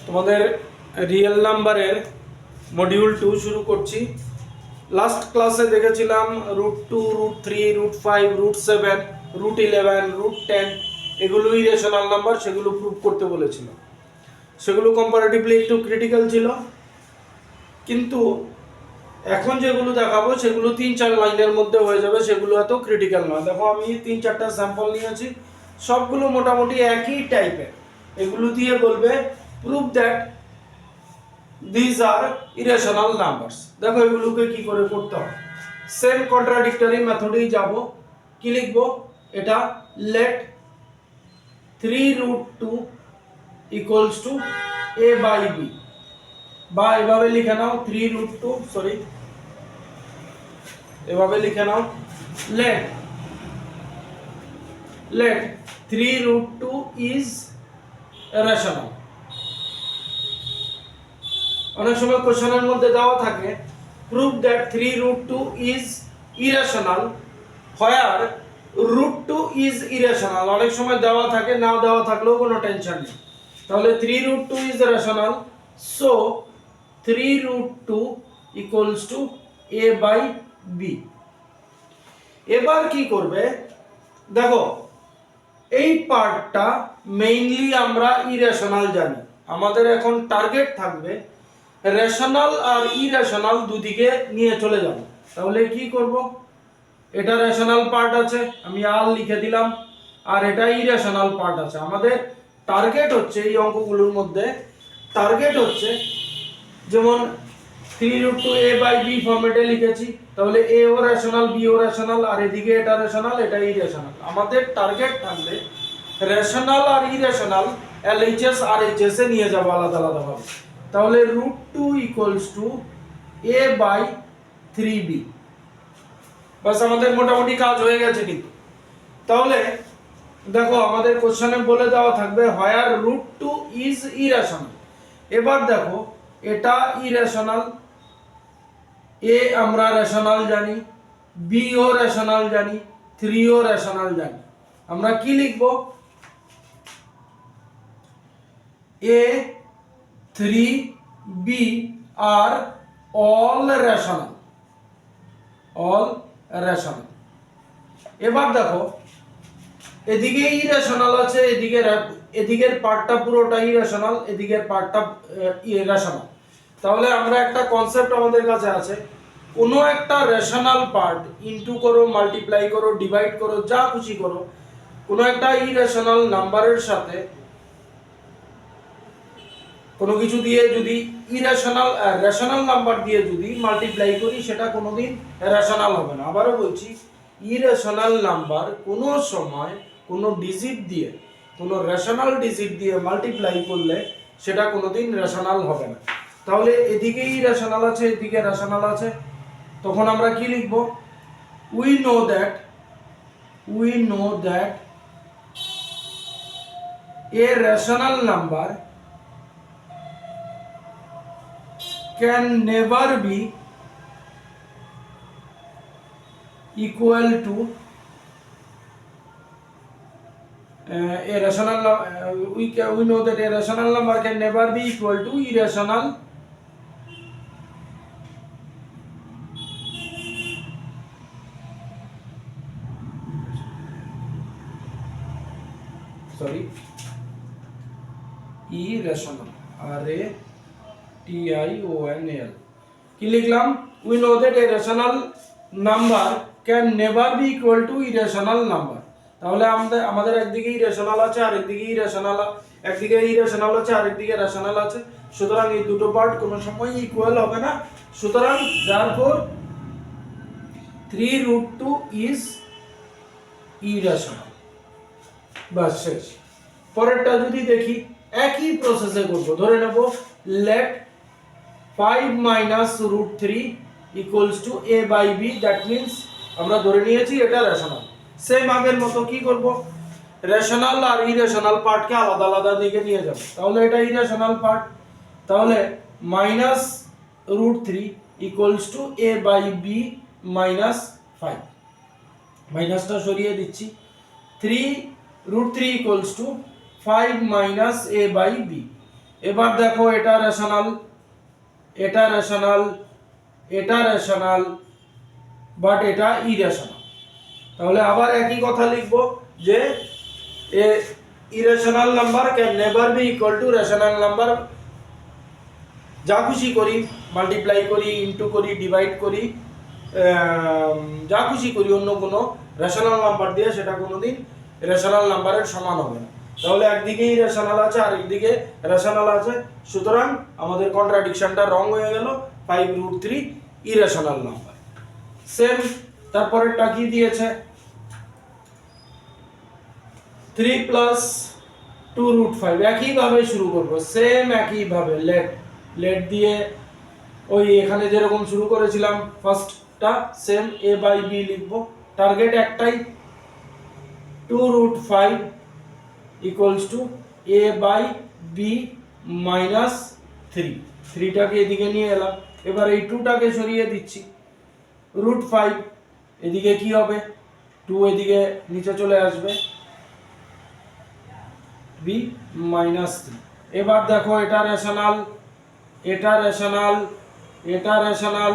তোমাদের রিয়েল নাম্বারের মডিউল 2 শুরু করছি। লাস্ট ক্লাসে দেখেছিলাম √2, √3, √5, √7, √11, √10 এগুলো ইরেশনাল নাম্বার, সেগুলো প্রুভ করতে বলেছিল। সেগুলো কম্পারেটিভলি একটু ক্রিটিক্যাল ছিল, কিন্তু এখন যেগুলো দেখাবো সেগুলো 3-4 লাইনের মধ্যে হয়ে যাবে, সেগুলো এত ক্রিটিক্যাল নয়। দেখো, আমি 3-4টা স্যাম্পল নিয়েছি, সবগুলো মোটামুটি একই টাইপের। এগুলো দিয়ে বলবে prove that this are irrational numbers. দেখো এগুলোকে কি করে করতে হয়। সেম কন্ট্রাডিক্টরি মেথডেই যাব। কি লিখবো? এটা let 3√2 equals to a by b, বা এভাবে লিখে নাও 3√2, সরি, এভাবে লিখে নাও let 3√2 is rational। অনেক সময় কোশ্চেনের মধ্যে দেওয়া থাকে prove that 3√2 is irrational where √2 is irrational। অনেক সময় দেওয়া থাকে, না দেওয়া থাকলেও কোনো টেনশন নেই। তাহলে 3√2 is rational, so 3√2 equals to a by b। এবার কি করবে? দেখো, এই পার্টটা মেইনলি আমরা ইরেশনাল জানি। আমাদের এখন টার্গেট থাকবে রেশনাল আর ইরেশনাল দুদিকে নিয়ে চলে যাব। তাহলে কি করব? এটা রেশনাল পার্ট আছে, আমি আর লিখে দিলাম, আর এটা ইরেশনাল পার্ট আছে। আমাদের টার্গেট হচ্ছে এই অঙ্কগুলোর মধ্যে টার্গেট হচ্ছে, যেমন 3√2 a বাই b ফরম্যাটে লিখেছি, তাহলে a ও রেশনাল, b ও রেশনাল, আর এদিকে এটা রেশনাল, এটা ইরেশনাল। আমাদের টার্গেট থাকবে রেশনাল আর ইরেশনাল LHS আর HS এ নিয়ে যাব আলাদা আলাদা ভাবে। তাহলে √2 equals to a by 3b। বাস, আমাদের মোটামুটি কাজ হয়ে গেছে। কিন্তু তাহলে দেখো, আমাদের কোশ্চেনে বলে দেওয়া থাকবে হোয়ার √2 ইজ ইরেশনাল। এবার দেখো, এটা ইরেশনাল, a আমরা রেশনাল জানি, b ও রেশনাল জানি, 3 ও রেশনাল জানি। আমরা কি লিখব? a 3b are all rational, all rational। এবার দেখো, এদিকে ইরেশনাল আছে, এদিকের পার্টটা পুরোটাই ইরেশনাল, এদিকের পার্টটা ইরেশনাল। তাহলে আমরা একটা কনসেপ্ট আমাদের কাছে আছে, কোনো একটা রেশনাল পার্ট ইনটু করো, মাল্টিপ্লাই করো, ডিভাইড করো, যা খুশি করো, কোনো একটা ইরেশনাল নাম্বারের সাথে কোনো কিছু দিয়ে যদি রেশনাল নাম্বার দিয়ে যদি মাল্টিপ্লাই করি, সেটা কোনোদিন রেশনাল হবে না। আবারও বলছি, ইরেশনাল নাম্বার কোনো সময় কোনো ডিজিট দিয়ে, কোনো রেশনাল ডিজিট দিয়ে মাল্টিপ্লাই করলে সেটা কোনোদিন রেশনাল হবে না। তাহলে এদিকে ইরেশনাল আছে, এদিকে রেশনাল আছে, তখন আমরা কি লিখব? We know that a rational number can never be equal to a rational we know that a rational number can never be equal to irrational irrational, RATIONAL। কি লিখলাম? we know that a rational number can never be equal to irrational number। তাহলে আমাদের একদিকে irrational আছে, আর একদিকে irrational, একদিকে irrational আছে আর একদিকে রেশনাল আছে। সুতরাং এই দুটো পার্ট কোনো সময় ইকুয়াল হবে না। সুতরাং therefore 3√2 is irrational। বাস, শেষ। পরেরটা যদি দেখি, একই প্রসেসে করব। ধরে নেব let 5 minus √3 equals to a by b, that means আমরা ধরে নিয়েছি এটা রেশনাল। সেম আগের মতো কি করব? রেশনাল আর ইরেশনাল পার্টকে আলাদা আলাদা দিকে নিয়ে যাব। তাহলে এটা ইরেশনাল পার্ট, তাহলে minus √3 equals to a by b minus 5। মাইনাসটা সরিয়ে দিচ্ছি, 3 √3 equals to 5 minus a by b। এবার দেখো এটা রেশনাল, এটা রেশনাল, এটা রেশনাল, বাট এটা ইরেশনাল। তাহলে আবার একই কথা লিখবো যে a irrational number can never be equal to rational number. যা খুশি করি, মাল্টিপ্লাই করি, ইনটু করি, ডিভাইড করি, যা খুশি করি অন্য কোনো রেশনাল নাম্বার দিয়ে, সেটা কোনোদিন রেশনাল নাম্বারের সমান হবে না। তাহলে একদিকে ইরেশনাল আছে আর একদিকে রেশনাল আছে, সুতরাং আমাদের কন্ট্রাডিকশনটা রং হয়ে গেল। 5√3 ইরেশনাল নাম্বার। সেম তারপরেরটা কি দিয়েছে, 3 + 2√5। একইভাবে শুরু করব, সেম একইভাবে লেট দিয়ে ওই এখানে যেরকম শুরু করেছিলাম ফার্স্টটা, সেম a/b লিখব। টার্গেট একটাই, 2√5 = a/b - 3। 3টাকে এদিকে নিয়ে এলাম, এবার এই 2টাকে সরিয়ে দিচ্ছি। √5 এদিকে কি হবে, 2 এদিকে নিচে চলে আসবে, b - 3। এবার দেখো এটা রেশনাল, এটা রেশনাল, এটা রেশনাল,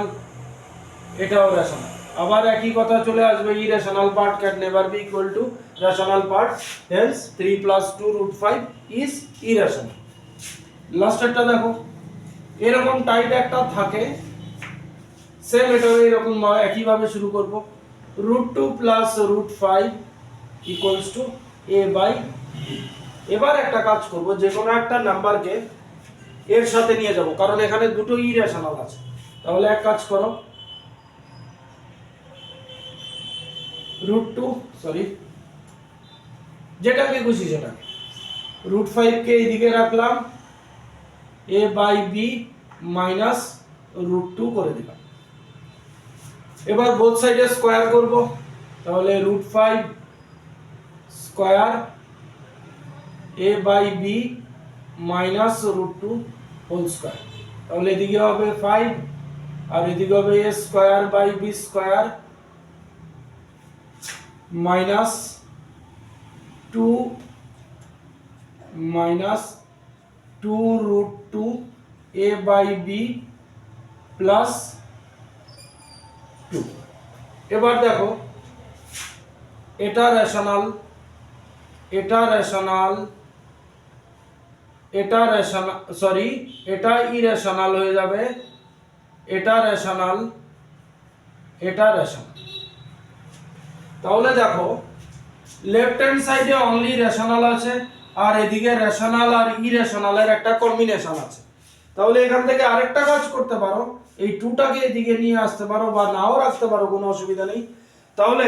এটাও রেশনাল। আবার একই কথা চলে আসবে, irrational part can never be equal to rational part, hence 3 + 2√5 is irrational. লাস্টেরটা দেখো, এরকম টাইপ একটা থাকে, সেম এটাও এরকম একইভাবে শুরু করব। √2 + √5 = a/b। এবার একটা কাজ করব, যে কোনো একটা নাম্বারকে এর সাথে নিয়ে যাব, কারণ এখানে দুটো ইরেশনাল আছে। তাহলে এক কাজ করো, যেটাকে খুশি সেটাকে, √5 কে এইদিকে রাখলাম, a/b - √2 করে দিলাম। এবার বোথ সাইডে স্কয়ার করব, তাহলে √5 স্কয়ার a/b - √2 হোল স্কয়ার। তাহলে এদিকে হবে 5 আর এদিকে হবে a square by b square -2 √2 a/b + 2। এবার দেখো এটা রেশনাল, এটা রেশনাল, এটা রেশনাল, সরি এটা ইরেশনাল হয়ে যাবে, এটা রেশনাল, এটা রেশনাল। তাহলে দেখো লেফট হ্যান্ড সাইডে অনলি রেশনাল আছে, আর এদিকে রেশনাল আর ইরেশনালের একটা কম্বিনেশন আছে। তাহলে এখান থেকে আরেকটা কাজ করতে পারো, এই 2টাকে এদিকে নিয়ে আসতে পারো বা নাও রাখতে পারো, কোনো অসুবিধা নেই। তাহলে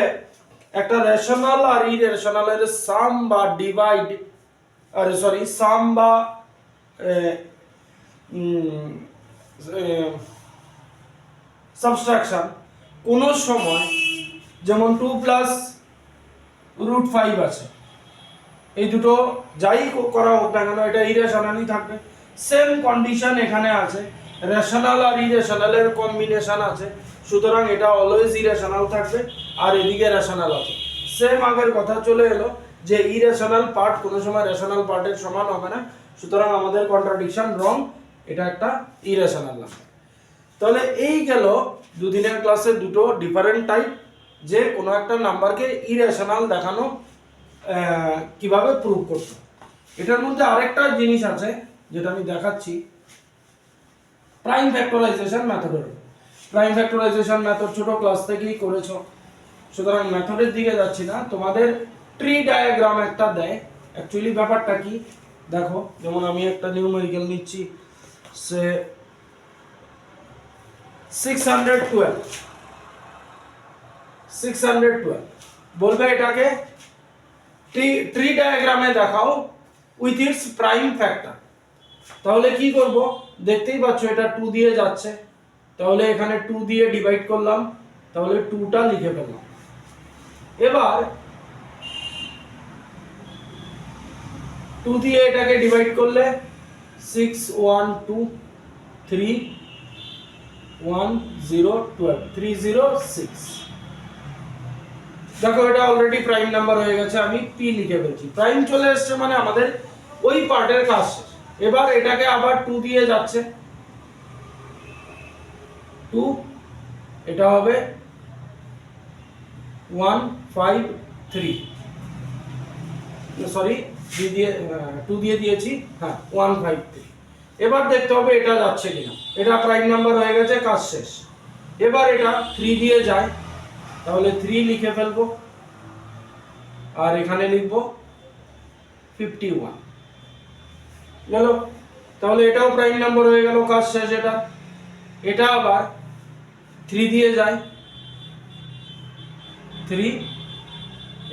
একটা রেশনাল আর ইরেশনালের সাম বা ডিভাইড, আরে সরি সাম বা সাবট্রাকশন কোন সময়, যেমন 2 + √5 আছে, এই দুটো যাই করা হোক না কেন এটা ইরেশনালই থাকবে। সেম কন্ডিশন এখানে আছে, রেশনাল আর ইরেশনালের কম্বিনেশন আছে, সুতরাং এটা অলওয়েজ ইরেশনাল থাকবে, আর এদিকে রেশনাল আছে। সেম আগের কথা চলে এলো যে ইরেশনাল পার্ট কোনো সময় রেশনাল পার্টের সমান হবে না, সুতরাং আমাদের কন্ট্রাডিকশন রং, এটা একটা ইরেশনাল নাম্বার। তাহলে এই গেল দুদিনের ক্লাসে দুটো ডিফারেন্ট টাইপ, যে কোনো একটা নাম্বারকে ইরেশনাল দেখানো কিভাবে প্রুভ করতে। এটার মধ্যে আরেকটা জিনিস আছে যেটা আমি দেখাচ্ছি, প্রাইম ফ্যাক্টরাইজেশন মেথডের। প্রাইম ফ্যাক্টরাইজেশন মেথড ছোট ক্লাস থেকেই করেছো, সুতরাং মেথডের দিকে যাচ্ছি না। তোমাদের ট্রি ডায়াগ্রাম একটা দেয়, অ্যাকচুয়ালি ব্যাপারটা কি দেখো, যেমন আমি একটা নিউমেরিক্যাল নিচ্ছি, সে 612 বলবে এটাকে ট্রি ডায়াগ্রামে দেখাও উইথ ইটস প্রাইম ফ্যাক্টর। তাহলে কি করব, দেখতেই পাচ্ছ এটা 2 দিয়ে যাচ্ছে, তাহলে এখানে 2 দিয়ে ডিভাইড করলাম, তাহলে 2টা লিখে ফেললাম। এবার 2 দিয়ে এটাকে ডিভাইড করলে 6 1 2 3 1 0 12 306। দেখো এটা অলরেডি প্রাইম নাম্বার হয়ে গেছে, আমি p লিখে ফেলছি। প্রাইম চলে আসছে মানে আমাদের ওই পার্টের কাজ শেষ। এবার এটাকে আবার 2 দিয়ে যাচ্ছে, 2, এটা হবে 1 5 3, সরি 2 দিয়ে দিয়েছি, হ্যাঁ 1 5 3। এবার দেখতে হবে এটা যাচ্ছে কিনা, এটা প্রাইম নাম্বার হয়ে গেছে, কাজ শেষ। এবার এটা 3 দিয়ে যায়, তাহলে 3 লিখে ফেলবো, আর এখানে লিখবো 51 গেল। তাহলে এটাও প্রাইম নাম্বার হয়ে গেল, কাজ শেষ। এটা আবার 3 দিয়ে যায়, 3,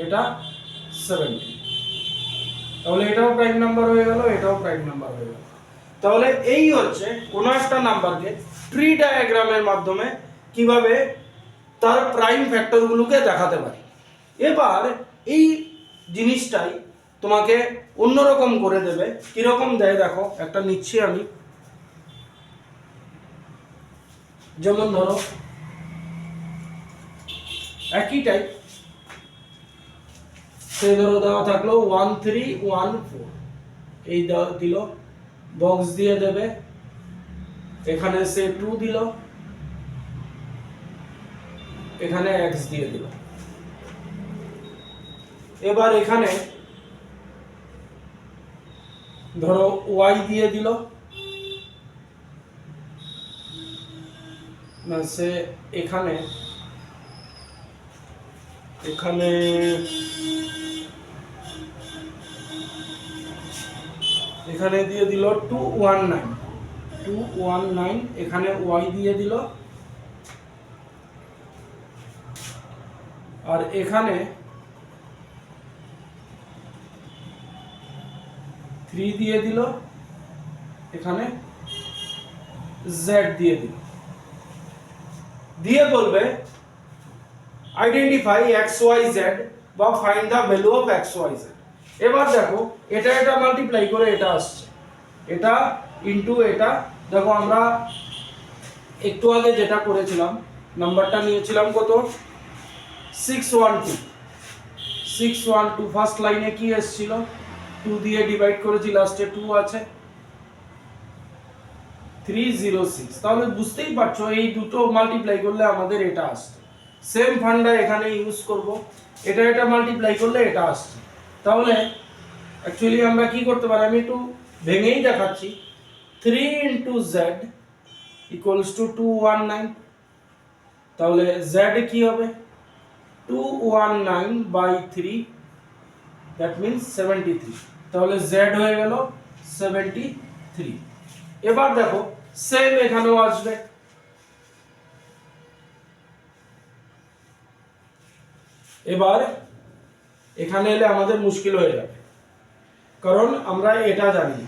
এটা 70, তাহলে এটাও প্রাইম নাম্বার হয়ে গেল, এটাও প্রাইম নাম্বার হয়ে গেল। তাহলে এই হচ্ছে কোনো একটা নাম্বারকে ট্রি ডায়াগ্রামের মাধ্যমে কিভাবে তার প্রাইম ফ্যাক্টরগুলোকে দেখাতে পারি। এবার এই জিনিসটাই তোমাকে অন্যরকম করে দেবে। কিরকম দেয় দেখো, একটা নিচ্ছি আমি, যেমন ধরো একই টাইপ, সে ধরো দেওয়া থাকলো 1 3 1 4, এই দিল, বক্স দিয়ে দেবে, এখানে সে 2 দিল, এখানে x দিয়ে দিল। এবার এখানে ধরো y দিয়ে দিল, না সে এখানে এখানে এখানে দিয়ে দিল 219, এখানে y দিয়ে দিল, আর এখানে 3 দিয়ে দিল, এখানে z দিয়ে দিল, দিয়ে বলবে আইডেন্টিফাই xyz বা find the value of xyz। এবার দেখো এটা মাল্টিপ্লাই করে এটা আসছে, এটা ইনটু এটা। দেখো আমরা একটু আগে যেটা করেছিলাম, নাম্বারটা নিয়েছিলাম কত, 612 ফার্স্ট লাইনে কি এসেছিল, 2 দিয়ে ডিভাইড করেছি, লাস্টে 2 আছে, 306। তাহলে বুঝতেই পারছো এই দুটো মাল্টিপ্লাই করলে আমাদের এটা আসছে। সেম ফান্ডা এখানে ইউজ করব, এটা মাল্টিপ্লাই করলে এটা আসছে। তাহলে অ্যাকচুয়ালি আমরা কি করতে পারি, আমি একটু ভেঙেই দেখাচ্ছি। 3 ইন্টু জেড ইকুয়ালস টু 219, তাহলে জেড কি হবে 219 বাই 3, দ্যাট মিন্স 73, তাহলে জেড হয়ে গেল 73। এবার দেখো সেম এখানেও আসবে, এবার এখানে এলে আমাদের মুশকিল হয়ে যাবে, কারণ আমরা এটা জানি,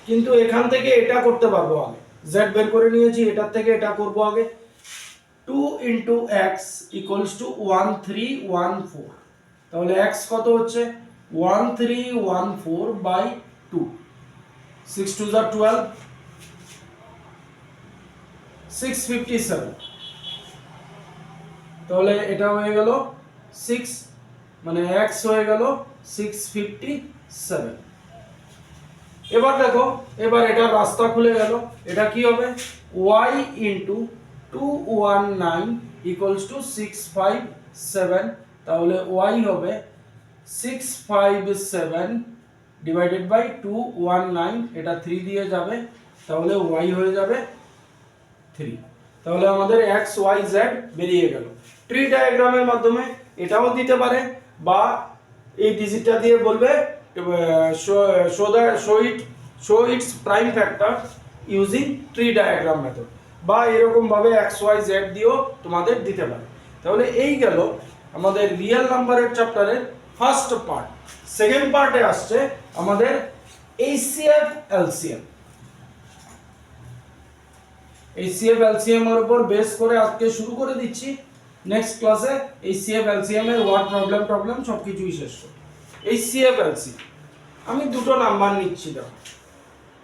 কিন্তু এখান থেকে এটা করতে পারবো আগে। z বের করে নিয়েছি, এটার থেকে এটা করব আগে। 2 ইন্টু এক্স ইকুয়ালস টু 1314, তাহলে x কত হচ্ছে 1314 বাই 2, 6 2 যা 12, 657, তাহলে এটা হয়ে গেল 6, মানে x হয়ে গেল 657। এবার দেখো, এবার এটা রাস্তা খুলে গেল, এটা কি হবে y ইন্টু 219 ইকুয়ালস টু 657, তাহলে y হবে 657 ডিভাইডেড বাই 219, এটা 3 দিয়ে যাবে, তাহলে y হয়ে যাবে 3। তাহলে আমাদের x y z বেরিয়ে গেল। ট্রি ডায়াগ্রামের মাধ্যমে এটাও দিতে পারে, বা এই ডিজিটটা দিয়ে বলবে show its prime factor using tree diagram method, বা এরকম ভাবে x y z দিয়েও তোমাদের দিতে পারে। তাহলে এই গেল আমাদের রিয়েল নাম্বারের চ্যাপ্টারের ফার্স্ট পার্ট। সেকেন্ড পার্টে আসছে আমাদের HCF LCM। HCF LCM এর উপর বেস করে আজকে শুরু করে দিচ্ছি। নেক্সট ক্লাসে HCF LCM এর ওয়ার্ড প্রবলেম সবকিছুই শেষ হবে। HCF LCM আমি দুটো নাম্বার নিচ্ছি, দেখো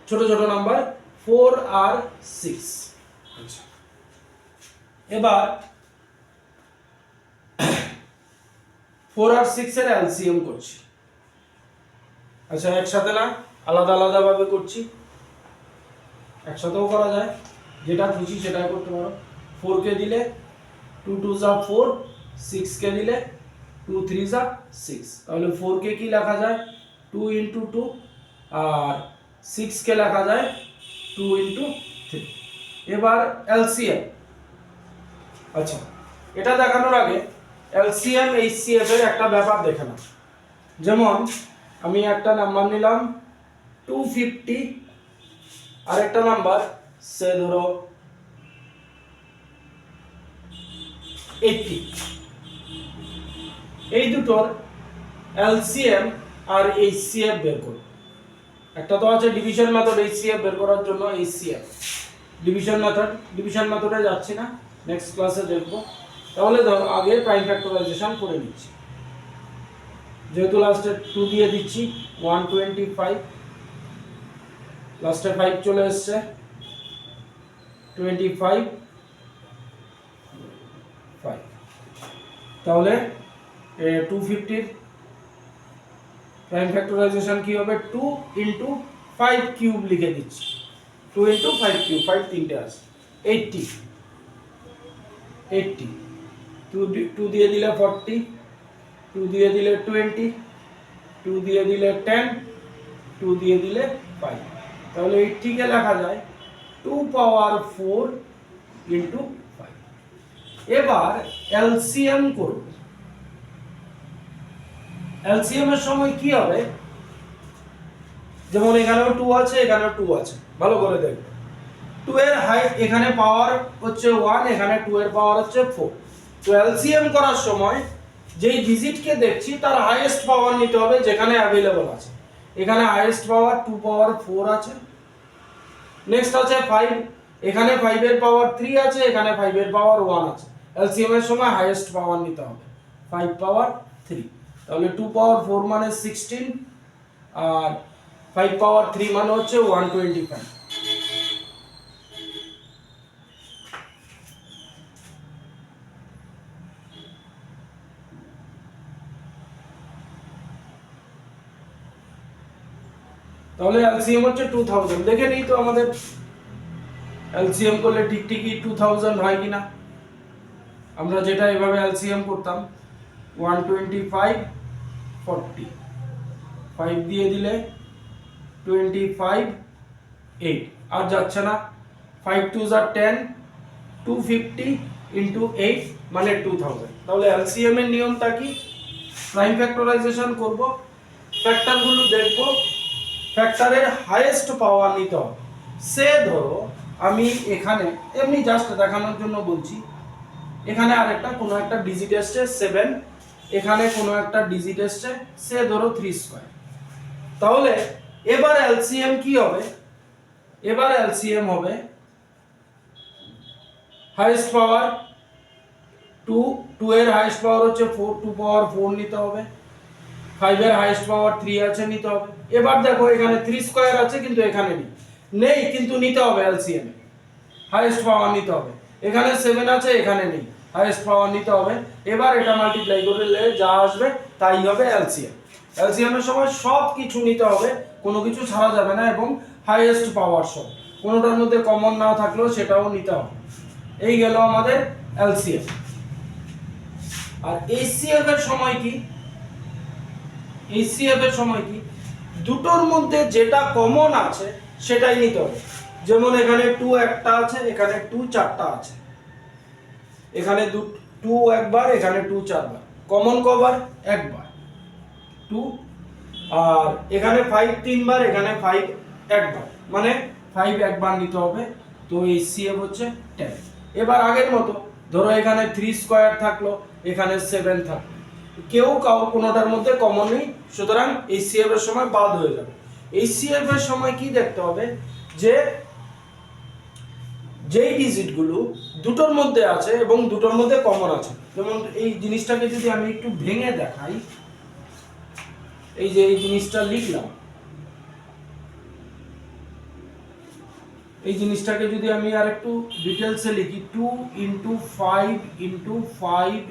ছোট ছোট নাম্বার 4 আর 6। আচ্ছা, এবার 4 আর 6 এর এলসিএম করছি। আচ্ছা, একসাথে না, আলাদা আলাদা ভাবে করছি। একসাথেও করা যায়, যেটা খুশি সেটাই করতে পারো। 4 কে দিলে 2 2 যা 4, 6 কে দিলে 2 3 যা 6, তাহলে 4 কে কি লেখা যায় 2 ইনটু 2, আর 6 কে লেখা যায় 2 ইনটু 3। এবার এলসিএম। আচ্ছা, এটা দেখানোর আগে এলসিএম এইচসিএফ এর একটা ব্যাপার দেখে নাও। যেমন আমি একটা নাম্বার নিলাম 250, আর একটা নাম্বার সে ধরো 80। এই দুটোর এলসিএম আর এইচসিএফ বের করো। একটা তো আছে ডিভিশন মেথড, এইচসিএফ বের করার জন্য এইচসিএফ ডিভিশন মেথডে যাচ্ছি না, নেক্সট ক্লাসে দেখব। তাহলে ধরো আগে প্রাইম ফ্যাক্টরাইজেশন করে নিচ্ছি, যেহেতু লাস্টে 2 দিয়ে দিচ্ছি 125, লাস্টে 5 চলে এসছে 25 5, তাহলে 250 এর প্রাইম ফ্যাক্টরাইজেশন কি হবে 2 ইনটু 5 কিউব লিখে দিচ্ছি, 2 ইনটু 5 কিউব, 5 তিনটে আছে 80, 2 দিয়ে দিলে 40, 2 দিয়ে দিলে 20, 2 দিয়ে দিলে 10, 2 দিয়ে দিলে 5, তাহলে 80 কে লেখা যায় 2 পাওয়ার 4 ইনটু 5। এবার এলসিএম করব। এলসিএম এর সময় কি হবে, যেমন এখানেও 2 আছে, এখানেও 2 আছে, ভালো করে দেখো। 2 এর হাইট এখানে পাওয়ার হচ্ছে 1, এখানে 2 এর পাওয়ার হচ্ছে 4। তো এলসিএম করার সময় যেই ডিজিটকে দেখছি তার হাইয়েস্ট পাওয়ার নিতে হবে যেখানে अवेलेबल আছে। এখানে হাইয়েস্ট পাওয়ার 2 পাওয়ার 4 আছে। নেক্সট আছে 5, এখানে 5 এর পাওয়ার 3 আছে, এখানে 5 এর পাওয়ার 1 আছে। এলসিএম এর সময় হাইয়েস্ট পাওয়ার নিতে হবে 5 পাওয়ার 3, তাহলে 2 পাওয়ার 4 মানে 16, আর 5 পাওয়ার 3 মানে হচ্ছে 125। তাহলে এলসিএম হচ্ছে 2000। দেখে নিই তো আমাদের এলসিএম করলে ঠিক ঠিকই 2000 হয় কিনা। আমরা যেটা এভাবে এলসিএম করতাম 125 40, 5 দিয়ে দিলে 25 8, আর যাচ্ছে না, 5 2 যা 10, 250 ইনটু 8 মানে 2000। তাহলে এলসিএম এর নিয়মটা কি, প্রাইম ফ্যাক্টরাইজেশন করব, ফ্যাক্টরগুলো দেখব, ফ্যাক্টরের হাইয়েস্ট পাওয়ার নিতে হবে। সে ধরো আমি এখানে এমনি জাস্ট দেখানোর জন্য বলছি, এখানে আরেকটা কোনো একটা ডিজিট এসছে 7, এখানে কোনো একটা ডিজিট এসছে সে ধরো 3 স্কয়ার। তাহলে এবার এলসিএম কি হবে, এবার এলসিএম হবে হাইয়েস্ট পাওয়ার 2, 2 এর হাইয়েস্ট পাওয়ার হচ্ছে 4, 2 পাওয়ার 4 নিতে হবে, 5 এর হাইয়েস্ট পাওয়ার 3 আছে, নিতে হবে। এবার দেখো এখানে 3 স্কয়ার আছে কিন্তু এখানে নেই, কিন্তু নিতে হবে এলসিএম, হাইয়েস্ট পাওয়ার নিতে হবে। এখানে 7 আছে, এখানে নেই, হাইয়েস্ট পাওয়ার নিতে হবে। এবার এটা মাল্টিপ্লাই করলে যা আসবে তাই হবে এলসিএম। এলসিএম এর সময় সব কিছু নিতে হবে, কোনো কিছু ছাড়া যাবে না, এবং হাইয়েস্ট পাওয়ার সব, কোনোটার মধ্যে কমন না থাকলেও সেটাও নিতে হবে। এই গেল আমাদের এলসিএম। আর এইচসিএফ এর সময় কি, এইচসিএফ এর সময় কি, দুটোর মধ্যে যেটা কমন আছে সেটাই নিতে হবে। যেমন এখানে 2 একটা আছে, এখানে 2 চারটা আছে, এখানে 2 একবার, এখানে 2 চারবার, কমন কবার একবার 2, আর এখানে 5 তিনবার, এখানে 5 একবার, মানে 5 একবার নিতে হবে। তো এইচসিএফ হচ্ছে 10। এবার আগের মতো ধরো এখানে 3 স্কয়ার থাকলো, এখানে 7 থাকলো, কেউ কোনোটার মধ্যে কমন নেই, সুতরাং এইচসিএফ এর সময় বাদ হয়ে যাবে। এইচসিএফ এর সময় কি দেখতে হবে, যে যেই ডিজিটগুলো দুটোর মধ্যে আছে এবং দুটোর মধ্যে কমন আছে। যেমন এই জিনিসটাকে যদি আমি একটু ভেঙে দেখাই, এই যে এই জিনিসটা লিখলাম, এই জিনিসটাকে যদি আমি আর একটু ডিটেলসে লিখি 2 ইনটু 5 ইনটু 5